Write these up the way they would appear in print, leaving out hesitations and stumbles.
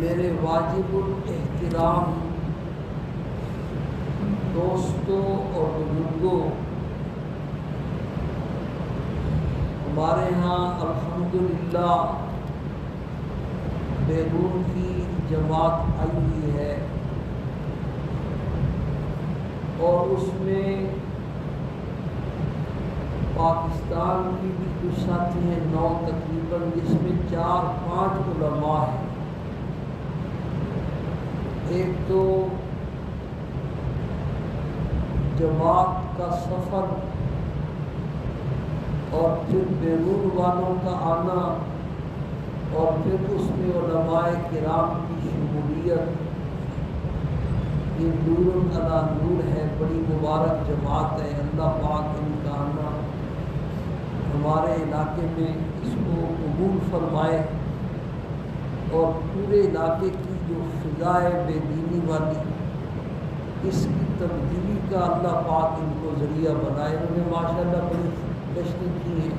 میرے واجب الاحترام دوستوں اور بزرگوں، ہمارے ہاں الحمدللہ بیرون کی جماعت آئی ہوئی ہے اور اس میں پاکستان کی بھی کچھ ساتھی ہیں 9 تقریباً، جس میں 4-5 علماء ہیں۔ ایک تو جماعت کا سفر اور پھر بیرون والوں کا آنا اور پھر اس میں علماء کرام کی شمولیت، یہ نور علی نور ہے، بڑی مبارک جماعت ہے۔ اللہ پاک ان کا آنا ہمارے علاقے میں اس کو قبول فرمائے اور پورے علاقے کی جو فضا ہے بے دینی والی، اس کی تبدیلی کا اللہ پاک ان کو ذریعہ بنائے۔ انہوں نے ماشاءاللہ بڑی گشتیں کی ہیں،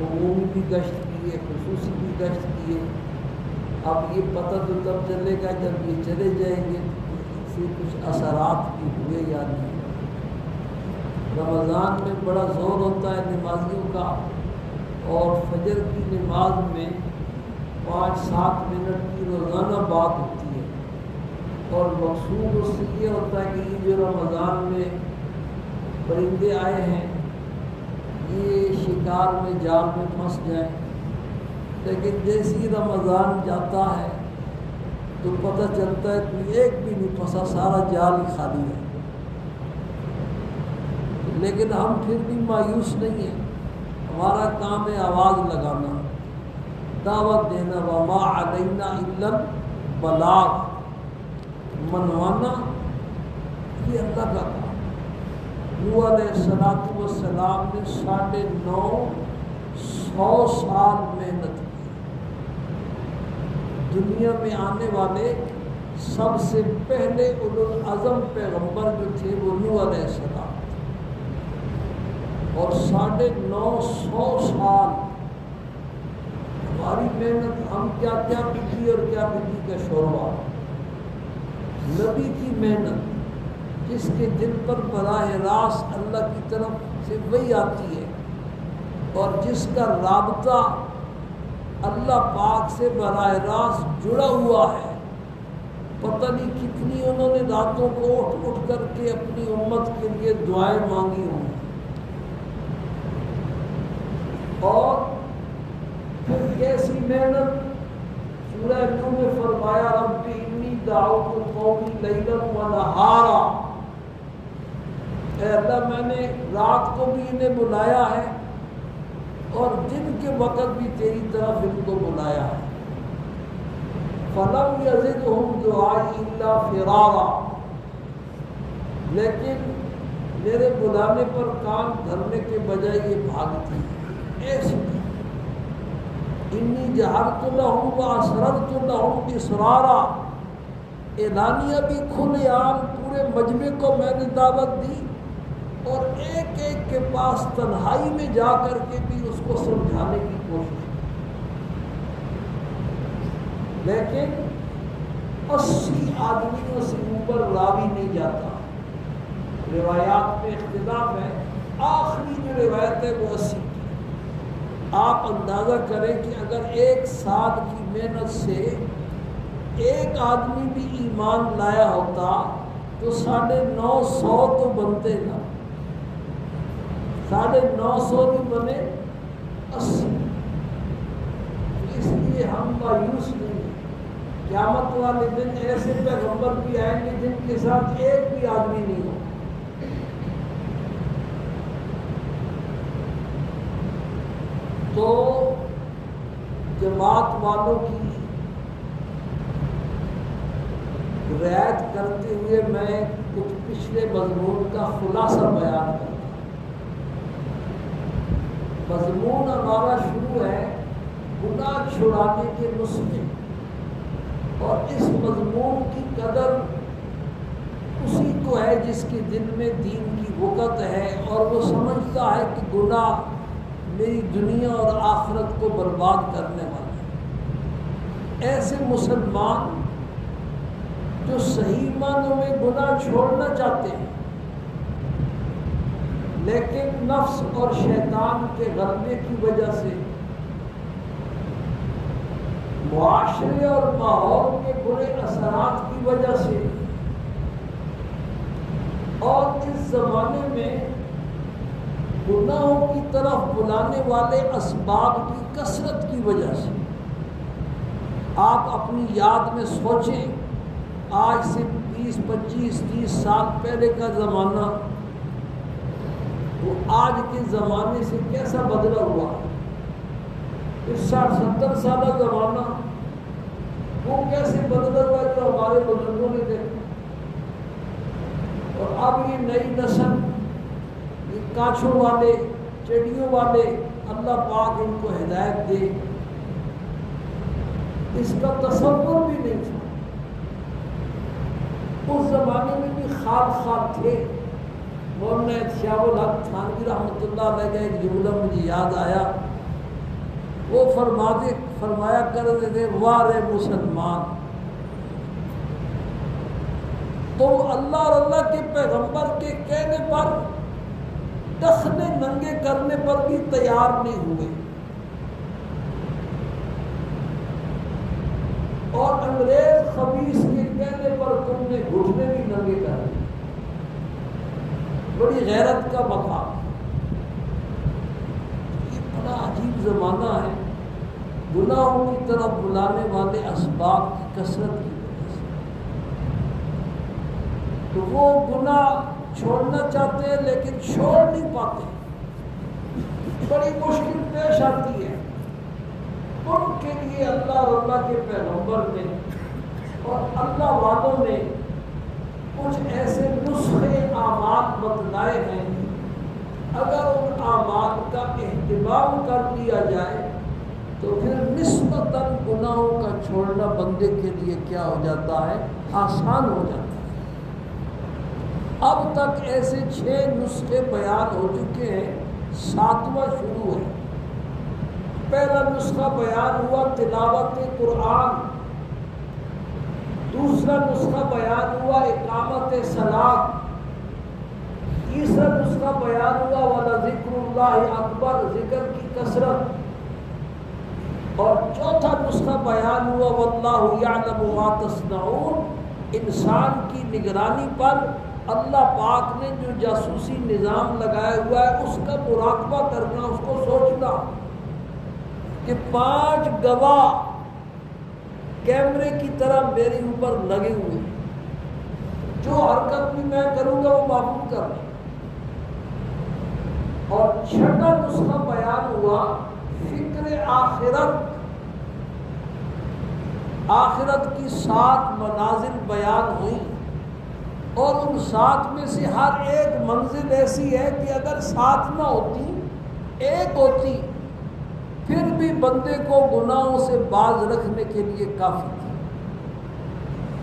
عمومی بھی گشت کی ہے، خصوصی بھی گشت کی ہے۔ اب یہ پتہ تو تب چلے گا جب یہ چلے جائیں گے سے کچھ اثرات بھی ہوئے یا نہیں۔ رمضان میں بڑا زور ہوتا ہے نمازیوں کا، اور فجر کی نماز میں 5-7 منٹ کی روزانہ بات ہوتی ہے، اور مقصود اس سے یہ ہوتا ہے کہ یہ جو رمضان میں پرندے آئے ہیں یہ شکار میں جال میں پھنس جائیں، لیکن جیسے ہی رمضان جاتا ہے تو پتہ چلتا ہے کہ ایک بھی نہیں پھنسا، سارا جال ہی خالی ہے۔ لیکن ہم پھر بھی مایوس نہیں ہیں، ہمارا کام ہے آواز لگانا، دعوت دینا، وما علینا الا البلاغ، منوانا، یہ اللہ کا کام۔ نوح علیہ السلام نے 950 سال محنت کی۔ دنیا میں آنے والے سب سے پہلے اولوالعزم پیغمبر جو تھے وہ نوح علیہ السلام، اور 950 سال ہماری محنت، ہم کیا کیا پکی اور کیا پکی کا شوربہ۔ نبی کی محنت جس کے دل پر براہ راست اللہ کی طرف سے وحی آتی ہے، اور جس کا رابطہ اللہ پاک سے براہ راست جڑا ہوا ہے، پتہ نہیں کتنی انہوں نے راتوں کو اٹھ اٹھ کر کے اپنی امت کے لیے دعائیں مانگی ہوں، اور پھر کیسی محنت۔ سورہ نوح میں فرمایا رب انی دعوت قومی لیلا و نہارا، اے اللہ میں نے رات کو بھی انہیں بلایا ہے اور دن کے وقت بھی تیری طرف ان کو بلایا ہے۔ فلم یزدہم دعائی الا فرارا، لیکن میرے بلانے پر کان دھرنے کے بجائے یہ بھاگتی ایسی۔ انی جہرت لہم و اسررت لہم اسرارا، اعلانیہ بھی کھلے عام پورے مجمع کو میں نے دعوت دی، اور ایک ایک کے پاس تنہائی میں جا کر کے بھی اس کو سمجھانے کی کوشش کی، لیکن 80 آدمیوں سے اوپر راوی نہیں جاتا۔ روایات میں اختلاف ہے، آخری جو روایت ہے وہ 80 کی۔ آپ اندازہ کریں کہ اگر 1 سال کی محنت سے ایک آدمی بھی ایمان لایا ہوتا تو 950 تو بنتے نا، 950 بھی بنے 80۔ اس لیے ہم مایوس نہیں ہیں، قیامت والے دن ایسے پیغمبر بھی آئیں گے جن کے ساتھ ایک بھی آدمی نہیں ہو۔ تو جماعت والوں کی رعایت کرتے ہوئے میں کچھ پچھلے مضمون کا خلاصہ بیان کرتا ہوں۔ مضمون ہمارا شروع ہے گناہ چھڑانے کے نسخے، اور اس مضمون کی قدر اسی کو ہے جس کے دل میں دین کی وقت ہے، اور وہ سمجھتا ہے کہ گناہ میری دنیا اور آخرت کو برباد کرنے والا ہے۔ ایسے مسلمان جو صحیح معنوں میں گناہ چھوڑنا چاہتے ہیں لیکن نفس اور شیطان کے غلبے کی وجہ سے، معاشرے اور ماحول کے برے اثرات کی وجہ سے، اور اس زمانے میں گناہوں کی طرف بلانے والے اسباب کی کثرت کی وجہ سے، آپ اپنی یاد میں سوچیں آج سے 20 25 30 سال پہلے کا زمانہ وہ آج کے زمانے سے کیسا بدلا ہوا، اس 60 70 سالہ زمانہ وہ کیسے بدلا ہوا جو ہمارے بزرگوں نے دیکھا، اور اب یہ نئی نسل، یہ کانچوں والے، چڑیوں والے، اللہ پاک ان کو ہدایت دے، اس کا تصور بھی نہیں تھا۔ اس زمانے میں بھی خال تھے۔ مولانا شاہ الحق تھانوی رحمۃ اللہ علیہ کا ایک جملہ مجھے یاد آیا، وہ فرمایا کرتے تھے، وارے مسلمان، تم اللہ اور اللہ کے پیغمبر کے کہنے پر ٹخنے ننگے کرنے پر بھی تیار نہیں ہوئے، اور انگریز خبیث کے کہنے پر تم نے گھٹنے بھی ننگے کر دیے۔ بڑی غیرت کا مقام۔ یہ بڑا عجیب زمانہ ہے، گناہوں کی طرف بلانے والے اسباب کی کثرت کی وجہ سے۔ تو وہ گناہ چھوڑنا چاہتے ہیں لیکن چھوڑ نہیں پاتے، بڑی مشکل پیش آتی ہے۔ ان کے لیے اللہ اور اللہ کے پیغمبر نے اور اللہ والوں نے کچھ ایسے نسخے اعمال بتلائے ہیں، اگر ان اعمال کا اہتمام کر لیا جائے تو پھر نسبتاً گناہوں کا چھوڑنا بندے کے لیے کیا ہو جاتا ہے، آسان ہو جاتا ہے۔ اب تک ایسے 6 نسخے بیان ہو چکے ہیں، 7واں شروع ہے۔ پہلا نسخہ بیان ہوا تلاوت قرآن، دوسرا نسخہ بیان ہوا اقامت صلاۃ، تیسرا نسخہ بیان ہوا وَلَذِكْرُ اللَّهِ اکبر، ذکر کی کثرت، اور چوتھا نسخہ بیان ہوا وَاللَّهُ يَعْلَمُ مَا تَصْنَعُونَ، انسان کی نگرانی پر اللہ پاک نے جو جاسوسی نظام لگایا ہوا ہے اس کا مراقبہ کرنا، اس کو سوچنا کہ 5 گواہ کیمرے کی طرح میرے اوپر لگے ہوئے، جو حرکت بھی میں کروں گا وہ معقول کرنا۔ اور چھٹا نسخہ بیان ہوا فکر آخرت، آخرت کی 7 منازل بیان ہوئی، اور ان 7 میں سے ہر ایک منزل ایسی ہے کہ اگر 7 نہ ہوتی، 1 ہوتی، پھر بھی بندے کو گناہوں سے باز رکھنے کے لیے کافی تھی۔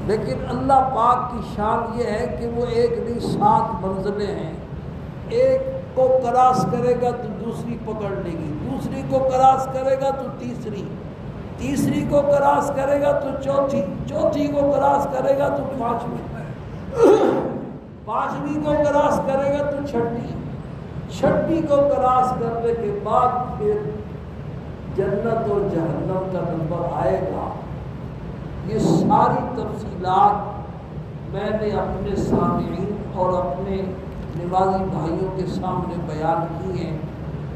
لیکن اللہ پاک کی شان یہ ہے کہ وہ 1 نہیں 7 منزلیں ہیں، ایک کو کراس کرے گا تو دوسری پکڑ لے گی، دوسری کو کراس کرے گا تو تیسری، تیسری کو کراس کرے گا تو چوتھی، چوتھی کو کراس کرے گا تو پانچویں، پانچویں کو کراس کرے گا تو چھٹی، چھٹی کو کراس کرنے کے بعد پھر جنت اور جہنم کا نمبر آئے گا۔ یہ ساری تفصیلات میں نے اپنے سامعین اور اپنے نمازی بھائیوں کے سامنے بیان کی ہیں۔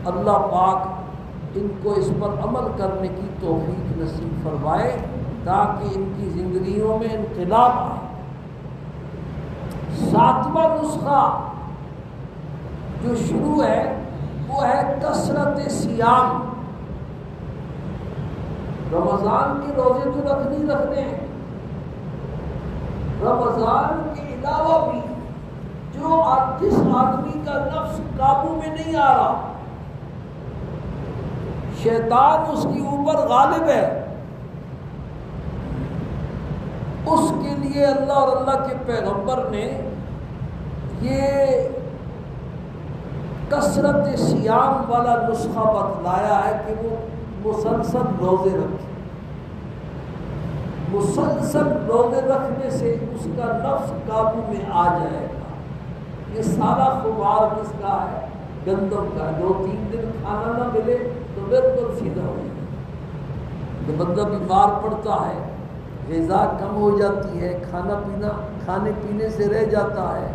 اللہ پاک ان کو اس پر عمل کرنے کی توفیق نصیب فرمائے تاکہ ان کی زندگیوں میں انقلاب آئے۔ 7واں نسخہ جو شروع ہے وہ ہے کثرت صیام۔ رمضان کے روزے تو رکھنے ہیں، رمضان کے علاوہ بھی جس آدمی کا نفس قابو میں نہیں آ رہا، شیطان اس کے اوپر غالب ہے، اس کے لیے اللہ اور اللہ کے پیغمبر نے یہ کثرت صیام والا نسخہ بتلایا ہے کہ وہ مسلسل روزے رکھے۔ مسلسل روزے رکھنے سے اس کا نفس قابو میں آ جائے گا۔ یہ سارا خمار کس کا ہے؟ گندم کا۔ 2-3 دن کھانا نہ ملے تو بالکل فیضا ہو جائے گا۔ جب بندہ بیمار پڑتا ہے، غذا کم ہو جاتی ہے، کھانے پینے سے رہ جاتا ہے،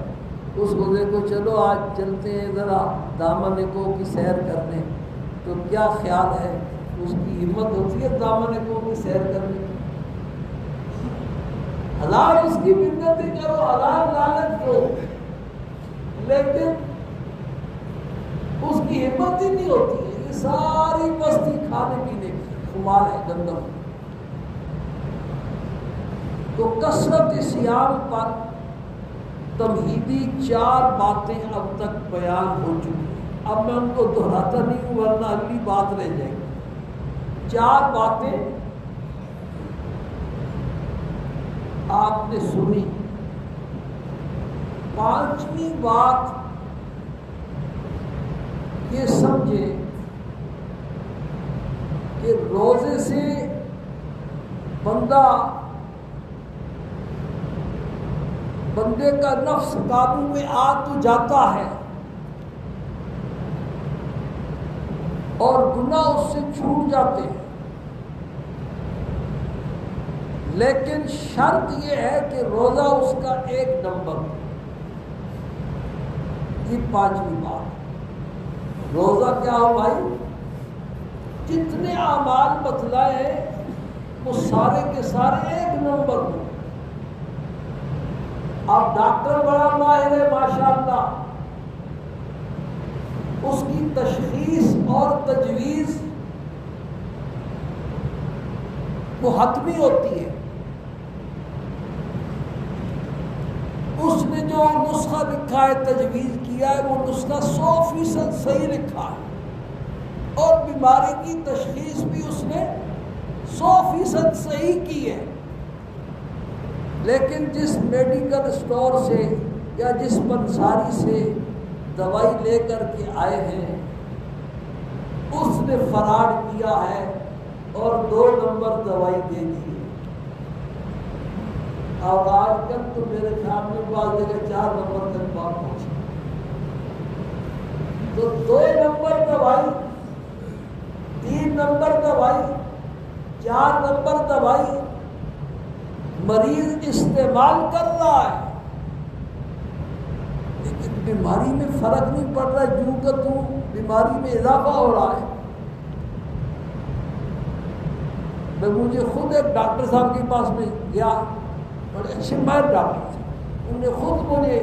اس روزے کو چلو آج چلتے ہیں ذرا دامن کو کی سیر کرنے، تو کیا خیال ہے اس کی ہمت ہوتی ہے دامن کو کی سیر کرنے؟ حلال اس کی منتیں کرو، حلال لالچ دو، لیکن اس کی ہمت ہی نہیں ہوتی ہے۔ یہ ساری بستی کھانے پینے کی خمار ہے، گندم۔ تو کثرت صیام پر تمہیدی 4 باتیں اب تک بیان ہو چکی ہیں۔ اب میں ان کو دہراتا نہیں ہوں ورنہ اگلی بات رہ جائے گی۔ 4 باتیں آپ نے سنی۔ 5ویں بات یہ سمجھے کہ روزے سے بندے کا نفس قابو میں آ تو جاتا ہے اور گناہ اس سے چھوٹ جاتے ہیں، لیکن شرط یہ ہے کہ روزہ اس کا 1 نمبر ہو۔ یہ 5ویں بات۔ روزہ کیا ہو بھائی؟ جتنے اعمال بتلائے ہیں وہ سارے کے سارے 1 نمبر ہو۔ اب ڈاکٹر بڑا ماہر ہے ماشاءاللہ، اس کی تشخیص اور تجویز وہ حتمی ہوتی ہے۔ اس نے جو نسخہ لکھا ہے، تجویز کیا ہے، وہ نسخہ 100% صحیح لکھا ہے، اور بیماری کی تشخیص بھی اس نے 100% صحیح کی ہے۔ لیکن جس میڈیکل اسٹور سے یا جس پنساری سے دوائی لے کر کے آئے ہیں، اس نے فراڈ کیا ہے اور 2 نمبر دوائی دے دی ہے۔ اور آج کل تو میرے خیال میں بعض جگہ 4 نمبر تک بات پہنچی، تو 2 نمبر دوائی، 3 نمبر دوائی، 4 نمبر دوائی مریض استعمال کر رہا ہے، لیکن بیماری میں فرق نہیں پڑ رہا، جوں کا توں بیماری میں اضافہ ہو رہا ہے۔ مجھے خود ایک ڈاکٹر صاحب کے پاس میں گیا، بڑے اچھے ماہر ڈاکٹر تھے، انہوں نے خود مجھے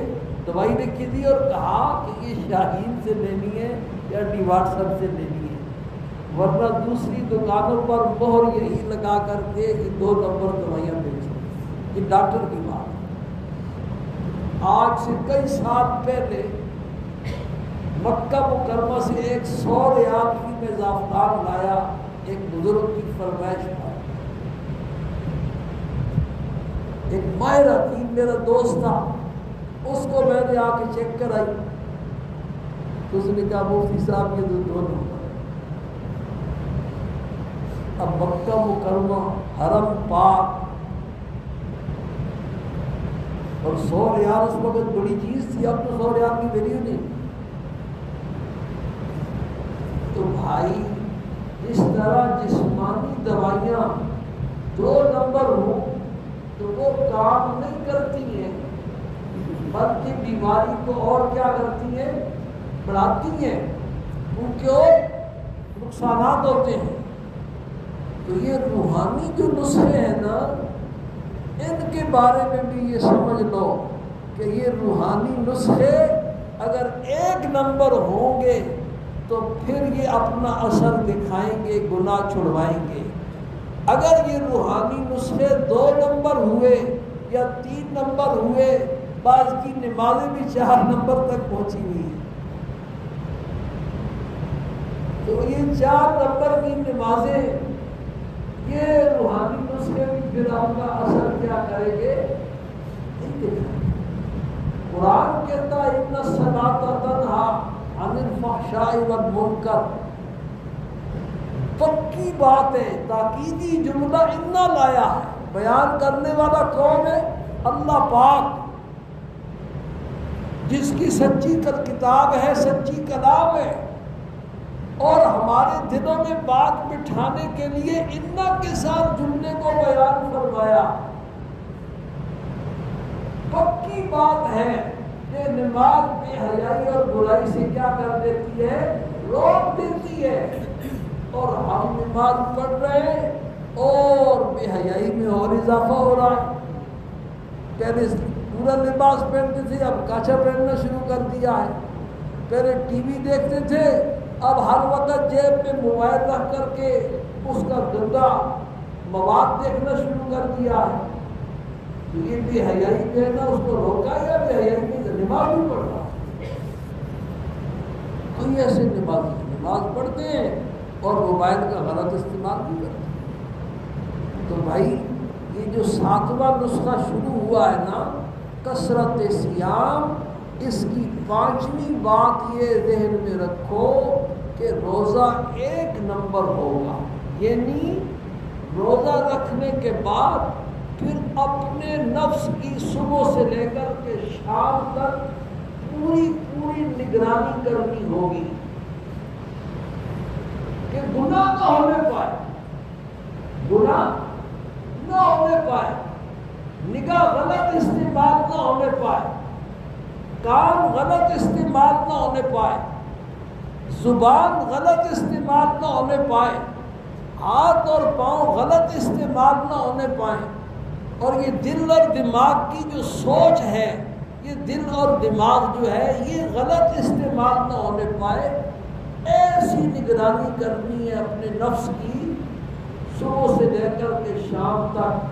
دوائی لکھی دی اور کہا کہ یہ شاہین سے لینی ہے یا ڈی واٹسن سے لینی ہے، ورنہ دوسری دکانوں پر مہر یہی لگا کر کے یہ 2 نمبر دوائیاں بیچ دیں۔ یہ ڈاکٹر کی بات ہے۔ آج سے کئی سال پہلے مکہ مکرمہ سے ایک 100 ریال کی میں زعفران لایا، ایک بزرگ کی فرمائش پر۔ ایک ماہر حکیم میرا دوست تھا، اس کو میں نے آ کے چیک کرائی، تو اس نے کہا مفتی صاحب یہ 2 نمبر۔ اب مکہ مکرمہ، حرم پاک، اور 100 ریال اس وقت بڑی چیز تھی، اب تو 100 ریال کی ویلیو نہیں۔ تو بھائی اس طرح جسمانی دوائیاں 2 نمبر ہوں تو وہ کام نہیں کرتی ہیں، بلکہ بیماری کو اور کیا کرتی ہیں؟ بڑھاتی ہیں، ان کے اور نقصانات ہوتے ہیں۔ تو یہ روحانی جو نسخے ہیں نا، ان کے بارے میں بھی یہ سمجھ لو کہ یہ روحانی نسخے اگر 1 نمبر ہوں گے تو پھر یہ اپنا اثر دکھائیں گے، گناہ چھڑوائیں گے۔ اگر یہ روحانی نسخے 2 نمبر ہوئے یا 3 نمبر ہوئے، بعض کی نمازیں بھی 4 نمبر تک پہنچی ہوئی ہیں، تو یہ 4 نمبر کی نمازیں، یہ روحانی نسخے بھی پھر آپ کا اثر کیا کریں گے؟ قرآن کہتا ہے ان الصلاۃ تنہی عن الفحشاء والمنکر، پکی بات ہے، تاکیدی جملہ اتنا لایا ہے بیان کرنے والا کون ہے؟ اللہ پاک، جس کی سچی کتاب ہے، سچی کلام ہے، اور ہمارے دلوں میں بات بٹھانے کے لیے انا کے ساتھ جملے کو بیان فرمایا۔ پکی بات ہے کہ نماز بے حیائی اور برائی سے کیا کر دیتی ہے؟ روک دیتی ہے، اور ہم نماز پڑھ رہے ہیں اور بے حیائی میں اور اضافہ ہو رہا ہے۔ پہلے پورا لباس پہنتے تھے، اب کاچا پہننا شروع کر دیا ہے۔ پہلے ٹی وی دیکھتے تھے، اب ہر وقت جیب میں موبائل رکھ کر کے اس کا گندا مواد دیکھنا شروع کر دیا ہے۔ تو یہ بے حیائی جو ہے نا، اس کو روکا یا بے حیائی میں نماز بھی پڑھ رہا؟ کوئی ایسے نماز پڑھتے ہیں اور موبائل کا غلط استعمال بھی کرتے ہیں۔ تو بھائی یہ جو 7واں نسخہ شروع ہوا ہے نا، کثرت صیام، اس کی 5ویں بات یہ ذہن میں رکھو کہ روزہ 1 نمبر ہوگا، یعنی روزہ رکھنے کے بعد پھر اپنے نفس کی صبح سے لے کر کے شام تک پوری نگرانی کرنی ہوگی کہ گناہ نہ ہونے پائے، نگاہ غلط استعمال نہ ہونے پائے، کان غلط استعمال نہ ہونے پائے، زبان غلط استعمال نہ ہونے پائے، ہاتھ اور پاؤں غلط استعمال نہ ہونے پائیں، اور یہ دل اور دماغ کی جو سوچ ہے، یہ دل اور دماغ جو ہے یہ غلط استعمال نہ ہونے پائے۔ ایسی نگرانی کرنی ہے اپنے نفس کی صبح سے لے کر کے شام تک،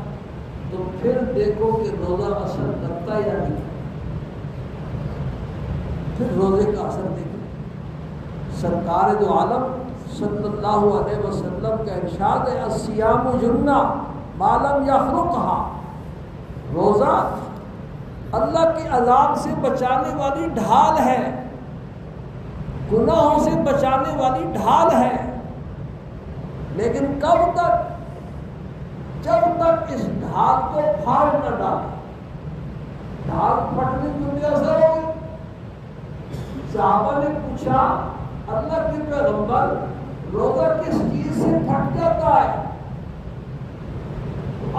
تو پھر دیکھو کہ روزہ اثر کرتا یا نہیں، پھر روزے کا اثر دیکھو۔ سرکار دو عالم صلی اللہ علیہ وسلم کا ارشاد ہے، الصیام جنہ ما لم یخرقھا، روزہ اللہ کے عذاب سے بچانے والی ڈھال ہے، گناہوں سے بچانے والی ڈھال ہے، لیکن کب تک؟ جب تک اس ڈھال کو پھاڑ نہ ڈالے۔ ڈھال پھٹنے کی وجہ سے ہو گئی۔ صحابہ نے پوچھا، اللہ کے پیغمبر روزہ کس چیز سے پھٹ جاتا ہے؟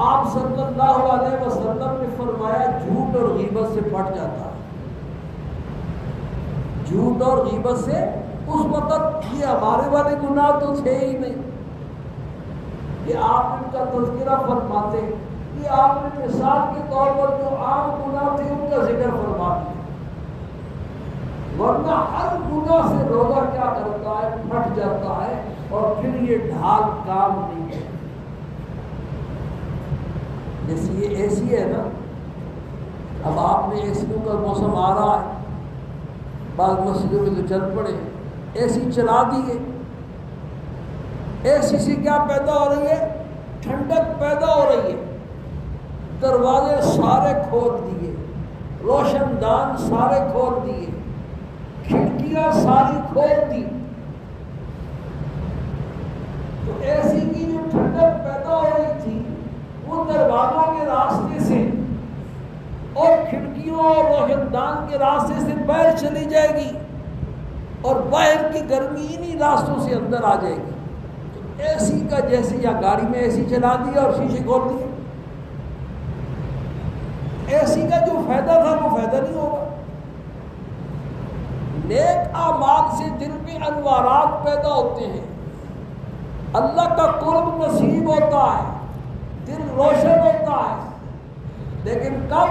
آپ صلی اللہ علیہ وسلم نے فرمایا جھوٹ اور غیبت سے پھٹ جاتا ہے۔ جھوٹ اور غیبت سے، اس وقت یہ ہمارے والے گناہ تو تھے ہی نہیں، یہ آپ ان کا تذکرہ فرماتے، یہ آپ نے مثال کے طور پر جو عام گناہ تھے ان کا ذکر فرماتے، ورنہ ہر گناہ سے روزہ کیا کرتا ہے؟ پھٹ جاتا ہے، اور پھر یہ ڈھال کام نہیں ہے۔ جیسے یہ اے سی ہے نا، اب آپ نے اے سیوں کا موسم آ رہا ہے، بعض مسجدوں میں تو چل پڑے، اے سی چلا دیے، اے سی سے کیا پیدا ہو رہی ہے؟ ٹھنڈک پیدا ہو رہی ہے، دروازے سارے کھول دیے، روشن دان سارے کھول دیے، کھڑکیاں ساری کھول دی، تو اے سی کی جو ٹھنڈک پیدا ہو رہی تھی وہ دروازوں کے راستے سے اور کھڑکیوں اور روشن دان کے راستے سے باہر چلی جائے گی، اور باہر کی گرمی انہی راستوں سے اندر آ جائے گی۔ تو اے سی کا جیسے یا گاڑی میں اے سی چلا دیا اور شیشے کھول دیے، اے سی کا جو فائدہ تھا وہ فائدہ نہیں ہوگا۔ نیک اعمال سے دل میں انوارات پیدا ہوتے ہیں، اللہ کا قرب نصیب ہوتا ہے، دل روشن ہوتا ہے، لیکن کب؟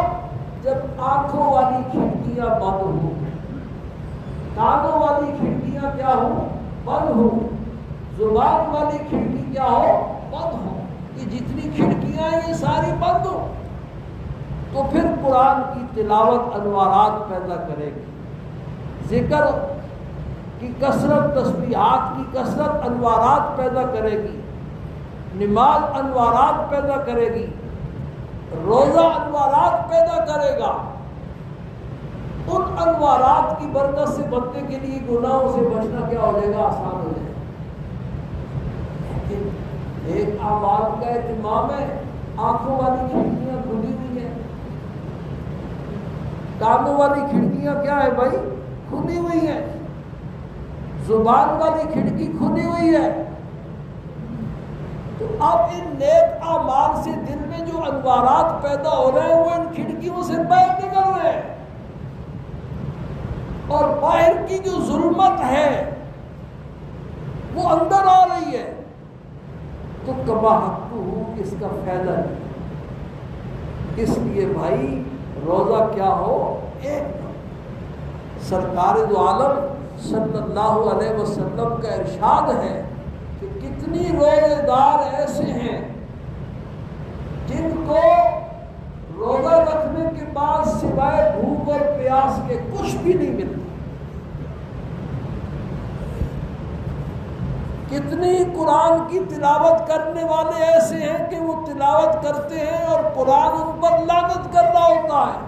جب آنکھوں والی کھڑکیاں بند ہوں، کانوں والی کھڑکیاں کیا ہوں؟ بند ہوں، زبان والی کھڑکی کیا ہو؟ بند ہو۔ یہ جتنی کھڑکیاں ہیں یہ ساری بند ہو، تو پھر قرآن کی تلاوت انوارات پیدا کرے گی، ذکر کی کثرت، تسبیحات کی کثرت انوارات پیدا کرے گی، نماز انوارات پیدا کرے گی، روزہ انوارات پیدا کرے گا۔ ان انوارات کی برکت سے بچنے کے لیے گناہوں سے بچنا کیا ہو جائے گا؟ آسان ہو جائے گا۔ ایک اعمال کا اہتمام ہے آنکھوں والی کھڑکیاں کھلی ہوئی ہیں، کانوں والی کھڑکیاں کیا ہے بھائی؟ کھلی ہوئی ہیں، زبان والی کھڑکی کھلی ہوئی ہے۔ تو اب ان نیک اعمال سے دل میں جو انوارات پیدا ہو رہے ہیں وہ ان کھڑکیوں سے باہر نکل رہے ہیں، اور باہر کی جو ظلمت ہے وہ اندر آ رہی ہے، تو کباہت اس کا فائدہ نہیں۔ اس لیے بھائی روزہ کیا ہو؟ ایک سرکار دو عالم صلی اللہ علیہ وسلم کا ارشاد ہے کہ کتنی روزے دار ایسے ہیں جن کو روزہ رکھنے کے بعد سوائے بھوک اور پیاس کے کچھ بھی نہیں ملتا۔ کتنی قرآن کی تلاوت کرنے والے ایسے ہیں کہ وہ تلاوت کرتے ہیں اور قرآن ان پر لعنت کر رہا ہوتا ہے۔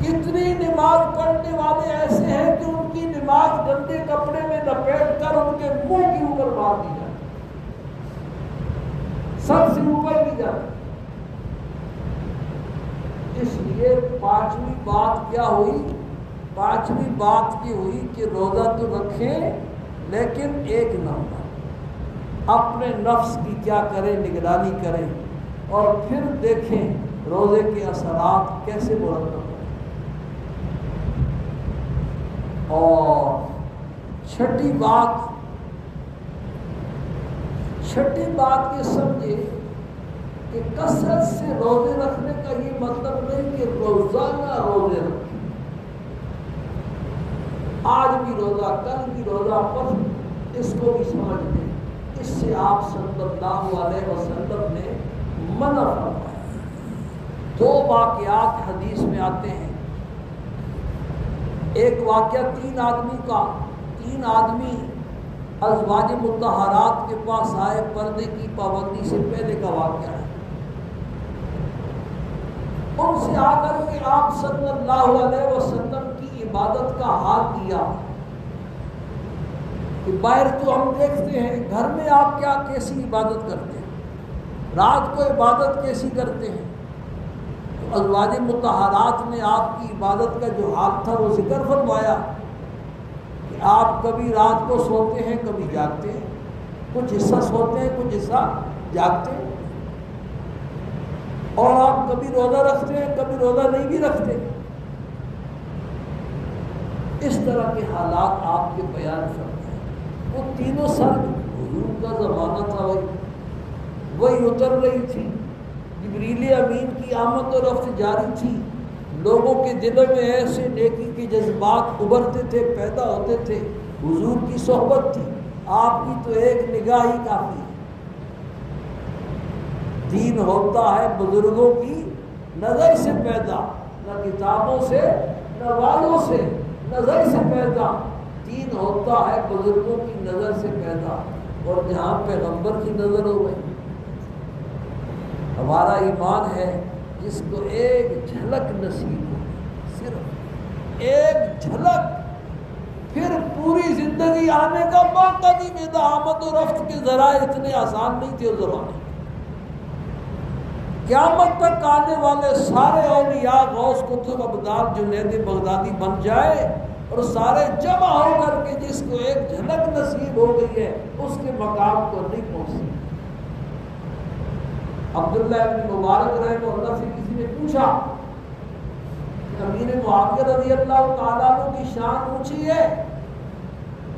کتنی نماز پڑھنے والے ایسے ہیں کہ ان کی نماز گندے کپڑے میں لپیٹ کر ان کے منہ کے اوپر مار دی جائے، سب سے اوپر بھی جائے۔ اس لیے پانچویں بات کیا ہوئی؟ پانچویں بات کی ہوئی کہ روزہ تو رکھیں لیکن ایک نمبر اپنے نفس کی کیا کریں؟ نگرانی کریں، اور پھر دیکھیں روزے کے اثرات کیسے مرتب ہیں۔ اور چھٹی بات یہ سمجھے کہ کثرت سے روزے رکھنے کا یہ مطلب نہیں کہ روزانہ روزے رکھیں، آج بھی روزہ، کل بھی روزہ، پر اس کو بھی سمجھ لیں، اس سے آپ صلی اللہ علیہ وسلم نے منع فرمایا۔ دو واقعات حدیث میں آتے ہیں۔ ایک واقعہ تین آدمی ازواج مطہرات کے پاس آئے، پردے کی پابندی سے پہلے کا واقعہ ہے۔ ان سے آ کر کے آپ صلی اللہ علیہ وسلم کی عبادت کا حال کیا کہ باہر تو ہم دیکھتے ہیں، گھر میں آپ کیسی عبادت کرتے ہیں، رات کو عبادت کیسی کرتے ہیں۔ تو ازواج مطہرات نے آپ کی عبادت کا جو حال تھا وہ ذکر فرمایا کہ آپ کبھی رات کو سوتے ہیں، کبھی جاگتے ہیں، کچھ حصہ سوتے ہیں، کچھ حصہ جاگتے ہیں، اور آپ کبھی روزہ رکھتے ہیں، کبھی روزہ نہیں بھی رکھتے۔ اس طرح کے حالات آپ کے بیان کرتے ہیں۔ وہ تینوں سال حضور کا زمانہ تھا، وہی اتر رہی تھی، جبریل امین کی آمد و رفت جاری تھی، لوگوں کے دلوں میں ایسے نیکی کے جذبات ابھرتے تھے، پیدا ہوتے تھے، حضور کی صحبت تھی، آپ کی تو ایک نگاہ ہی کافی ہے۔ دین ہوتا ہے بزرگوں کی نظر سے پیدا، نہ کتابوں سے، نہ والوں سے، نظر سے پیدا۔ دین ہوتا ہے بزرگوں کی نظر سے پیدا، اور جہاں پیغمبر کی نظر ہو گئی۔ ہمارا ایمان ہے جس کو ایک جھلک نصیب ہو، صرف ایک جھلک، پھر پوری زندگی آنے کا موقع نہیں ملتا۔ آمد و رفت کے ذرائع اتنے آسان نہیں تھے اس زمانے۔ قیامت تک آنے والے سارے اولیاء، غوث، قطب، ابدال، جنید بغدادی بن جائے اور سارے جمع ہو کر کے جس کو ایک جھلک نصیب ہو گئی ہے اس کے مقام کو نہیں پہنچ سکتے۔ عبداللہ ابن مبارک رحمہ اللہ سے کسی نے پوچھا کہ امیر معاویہ رضی اللہ تعالیٰ عنہ کی شان اونچی ہے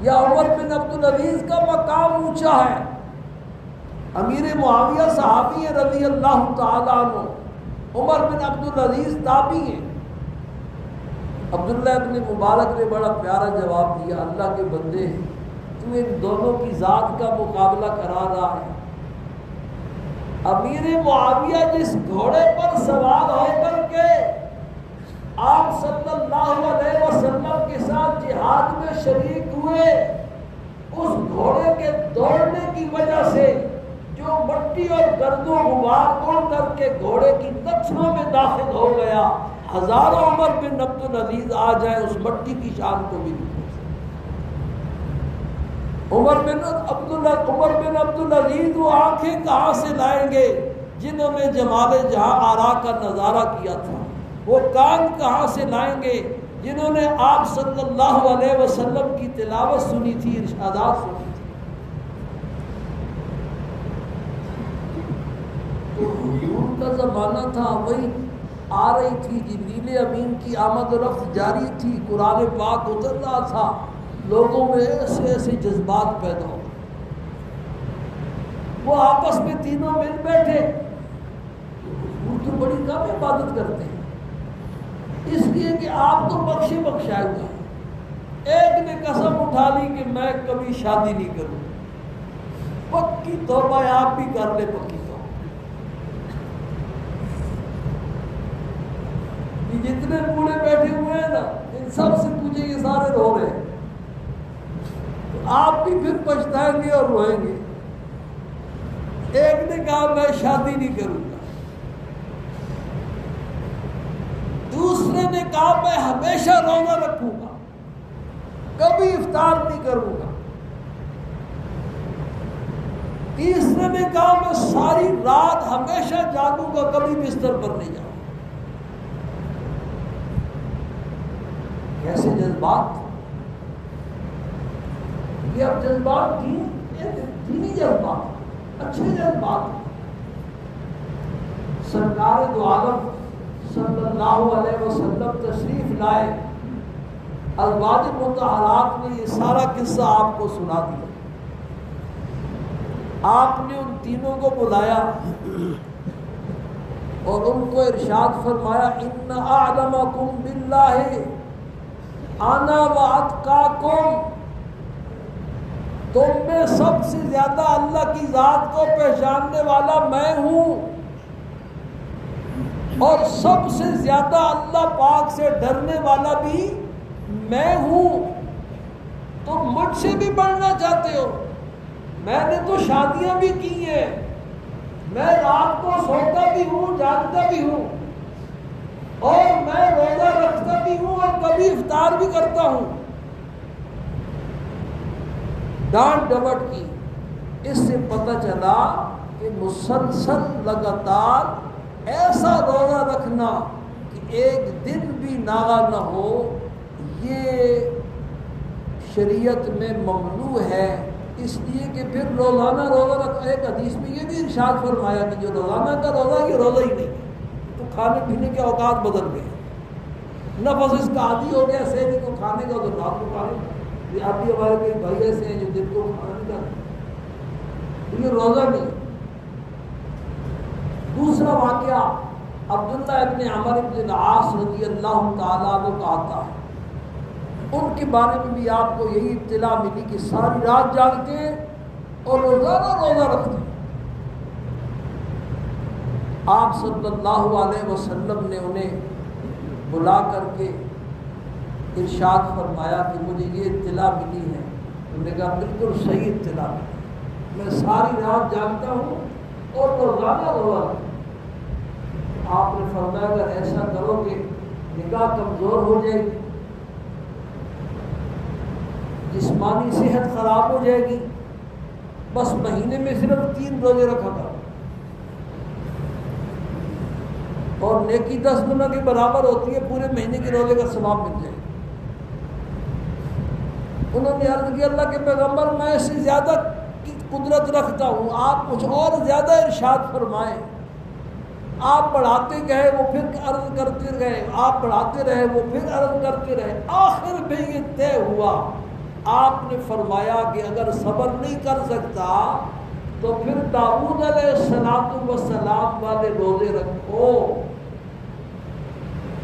یا عمر بن عبدالعزیز کا مقام اونچا ہے؟ امیر معاویہ صحابی ہے رضی اللہ تعالیٰ عنہ، عمر بن عبدالعزیز تابعی ہیں۔ عبداللہ ابن مبارک نے بڑا پیارا جواب دیا، اللہ کے بندے تو ان دونوں کی ذات کا مقابلہ کرا رہا ہے۔ امیر معاویہ جس گھوڑے پر سوار ہو کر کے آپ صلی اللہ علیہ وسلم کے ساتھ جہاد میں شریک ہوئے، اس گھوڑے کے دوڑنے کی وجہ سے جو مٹی اور گرد و غبار اڑ کر کے گھوڑے کی نتھنوں میں داخل ہو گیا، ہزاروں عمر بن عبدالعزیز آ جائے اس مٹی کی شان کو بھی نہیں پہنچ سکتے۔ عمر بن عبدالعزیز وہ آنکھیں کہاں سے لائیں گے جنہوں نے جمال جہاں آرا کا نظارہ کیا تھا؟ وہ کان کہاں سے لائیں گے جنہوں نے آپ صلی اللہ علیہ وسلم کی تلاوت سنی تھی، ارشادات سنی تھی؟ تو حضور کا زمانہ تھا، وہی آ رہی تھی، جبریل امین کی آمد و رفت جاری تھی، قرآن پاک اتر رہا تھا، لوگوں میں ایسے ایسے جذبات پیدا ہو، وہ آپس میں تینوں مل بیٹھے۔ حضور تو بڑی کم عبادت کرتے ہیں، اس لیے کہ آپ تو بخشے بخشائے ہوئے ہیں۔ ایک نے قسم اٹھا لی کہ میں کبھی شادی نہیں کروں، پکی توبہ آپ بھی کر لے، پکی توبہ۔ یہ جتنے بوڑھے بیٹھے ہوئے ہیں نا، ان سب سے پوچھیں، یہ سارے رو رہے ہیں، تو آپ بھی پھر پچھتائیں گے اور روئیں گے۔ ایک نے کہا میں شادی نہیں کروں گا، دوسرے نے کہا میں ہمیشہ روزہ رکھوں گا، کبھی افطار نہیں کروں گا، تیسرے نے کہا میں ساری رات ہمیشہ جاگوں گا، کبھی بستر پر نہیں جاؤں گا۔ کیسے جذبات! یہ اب جذبات دینی جذبات، اچھے جذبات۔ سرکار دو عالم صلی اللہ علیہ وسلم تشریف لائے، ازواج مطہرات نے یہ سارا قصہ آپ کو سنا دیا۔ آپ نے ان تینوں کو بلایا اور ان کو ارشاد فرمایا، ان اعلمکم باللہ انا واتقاکم، تم میں سب سے زیادہ اللہ کی ذات کو پہچاننے والا میں ہوں، اور سب سے زیادہ اللہ پاک سے ڈرنے والا بھی میں ہوں۔ تم مجھ سے بھی بڑھنا چاہتے ہو؟ میں نے تو شادیاں بھی کی ہیں، میں رات کو سوتا بھی ہوں، جاگتا بھی ہوں، اور میں روزہ رکھتا بھی ہوں، اور کبھی افطار بھی کرتا ہوں۔ ڈانٹ ڈپٹ کی۔ اس سے پتہ چلا کہ مسلسل لگاتار ایسا روزہ رکھنا کہ ایک دن بھی ناغا نہ ہو، یہ شریعت میں ممنوع ہے۔ اس لیے کہ پھر روزانہ روزہ رکھا، ایک حدیث میں یہ بھی ارشاد فرمایا کہ جو روزانہ کا روزہ، یہ روزہ ہی نہیں، تو کھانے پینے کے اوقات بدل گئے، نفس اس کا عادی ہو گیا، سہری کو کھانے کا تو رات کو کھانے کا۔ یہ آپ بھی ہمارے کئی بھائی ایسے ہیں جو دن کو کھانا نہیں کھاتے، یہ روزہ نہیں۔ دوسرا واقعہ عبداللہ ابن عمر ابن العاص رضی اللہ تعالیٰ عنہ کا آتا ہے، ان کے بارے میں بھی آپ کو یہی اطلاع ملی کہ ساری رات جاگتے ہیں اور روزانہ روزہ رکھتے ہیں۔ آپ صلی اللہ علیہ وسلم نے انہیں بلا کر کے ارشاد فرمایا کہ مجھے یہ اطلاع ملی ہے۔ انہوں نے کہا بالکل صحیح اطلاع ملی، میں ساری رات جاگتا ہوں اور روزانہ روزہ رکھتا ہوں۔ آپ نے فرمایا اگر ایسا کرو گے نگاہ کمزور ہو جائے گی، جسمانی صحت خراب ہو جائے گی، بس مہینے میں صرف 3 روزے رکھا کرو اور نیکی 10 گنا کے برابر ہوتی ہے، پورے مہینے کے روزے کا ثواب مل جائے گا۔ انہوں نے عرض کی اللہ کے پیغمبر میں اس سے زیادہ کی قدرت رکھتا ہوں، آپ کچھ اور زیادہ ارشاد فرمائیں۔ آپ بڑھاتے گئے وہ پھر عرض کرتے رہے، آپ بڑھاتے رہے وہ پھر عرض کرتے رہے، آخر میں یہ طے ہوا۔ آپ نے فرمایا کہ اگر صبر نہیں کر سکتا تو پھر داؤد علیہ السلام والے روزے رکھو۔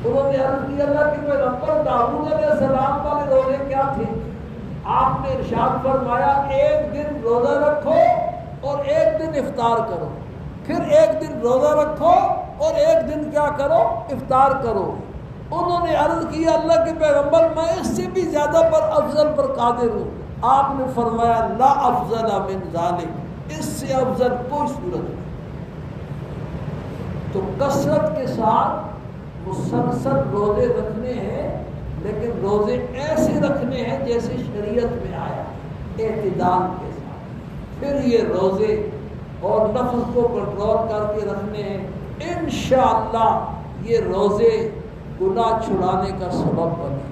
انہوں نے عرض کی اللہ کے پیغمبر داؤد علیہ السلام والے روزے کیا تھے؟ آپ نے ارشاد فرمایا ایک دن روزہ رکھو اور ایک دن افطار کرو، پھر ایک دن روزہ رکھو اور ایک دن کیا کرو؟ افطار کرو۔ انہوں نے عرض کیا اللہ کے پیغمبر میں اس سے بھی زیادہ پر افضل پر قادر ہوں۔ آپ نے فرمایا لا افضل من ذالک، اس سے افضل کوئی صورت نہیں۔ تو کثرت کے ساتھ مسلسل روزے رکھنے ہیں، لیکن روزے ایسے رکھنے ہیں جیسے شریعت میں آیا۔ اعتدال کے ساتھ. پھر یہ روزے اور نفس کو کنٹرول کر کے رکھنے ہیں. انشاءاللہ یہ روزے گناہ چھڑانے کا سبب بنے،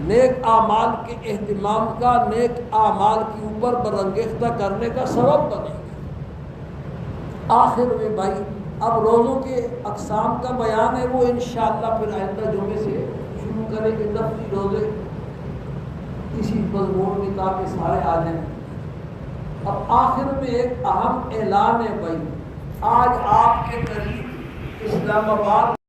نیک اعمال کے اہتمام کا، نیک اعمال کے اوپر برانگیختہ کرنے کا سبب بنے گا. آخر میں بھائی اب روزوں کے اقسام کا بیان ہے، وہ انشاءاللہ پھر آئندہ جمعے سے شروع کریں گے. نفلی روزے اسی مضمون میں تاکہ سارے آ جائیں. اب آخر میں ایک اہم اعلان ہے بھائی، آج آپ کے قریب اسلام آباد